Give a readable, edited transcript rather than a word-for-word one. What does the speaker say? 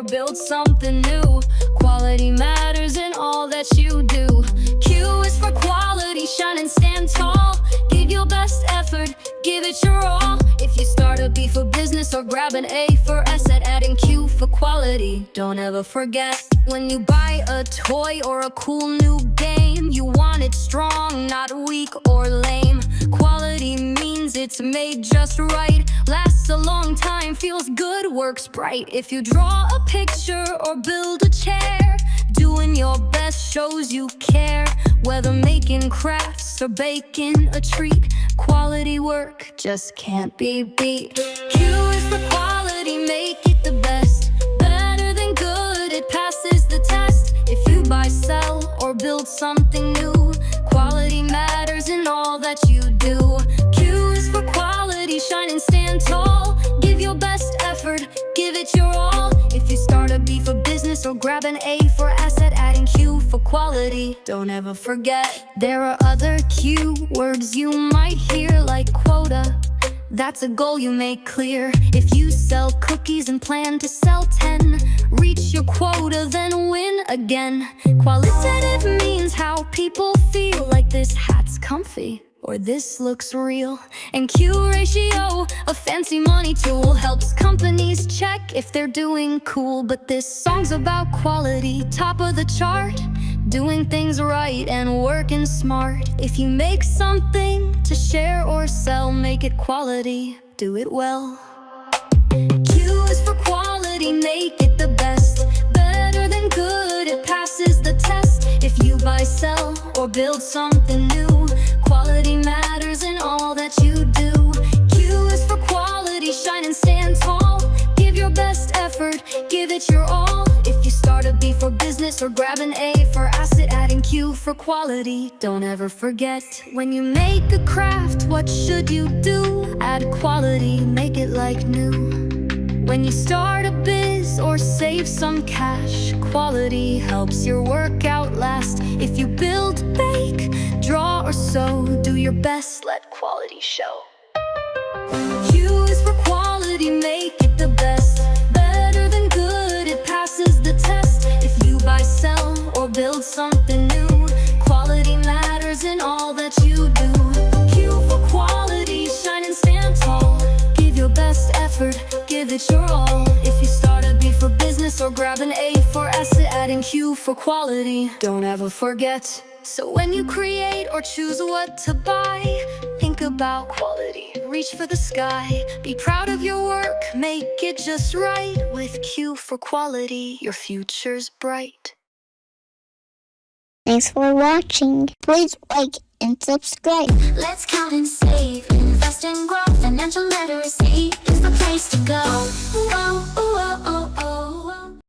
build something new. Quality matters in all that you do. Q is for quality, shine and stand tall. Give your best effort, give it your all. If you start a B for business or grab an A for S at adding Q for quality. Don't ever forget, when you buy a toy or a cool new game, you want it strong, not weak or lame. Quality means it's made just right, lasts a long time, feels good, works bright. If you draw a picture or build a chair, doing your best shows you care. Whether making crafts or baking a treat, quality work just can't be beat. Q is for quality, make it the best. Better than good, it passes the test. If you buy, sell, or build something new, quality matters in all that you do. Q is for quality, shine and stand tall. Give your best effort, give it your all. If you start a B for business or grab an A for asset, adding Q for quality. Don't ever forget, there are other Q words you might hear, like quota. That's a goal you make clear. If you sell cookies and plan to sell 10, reach your quota, then win again. Qualitative means how people feel, like this hat's comfy or this looks real. And Q ratio, a fancy money tool, helps companies check if they're doing cool. But this song's about quality, top of the chart, doing things right and working smart. If you make something to share or sell, make it quality, do it well. Q is for quality, make it the best. Better than good, it passes the test. If you buy, sell, or build something new, quality matters in all that you do. Q is for quality, shine and stand tall. Give your best effort, give it your all. If you start a B for business or grab an A for asset, adding Q for quality. Don't ever forget, when you make a craft, what should you do? Add quality, make it like new. When you start a biz or save some cash, quality helps your work outlast. If you build, bake, draw or sew, do your best, let quality show. Q is for quality, make it the best. Better than good, it passes the test. If you buy, sell, or build something new, quality matters in all that you do. Q for quality, shine and stand tall. Give your best effort, give it your all. If you start a B for business or grab an A for asset, adding Q for quality. Don't ever forget, so when you create or choose what to buy, think about quality, reach for the sky. Be proud of your work, make it just right. With Q for quality, your future's bright. Thanks for watching. Please like and subscribe. Let's count and save, invest and grow. Financial literacy is the place to go.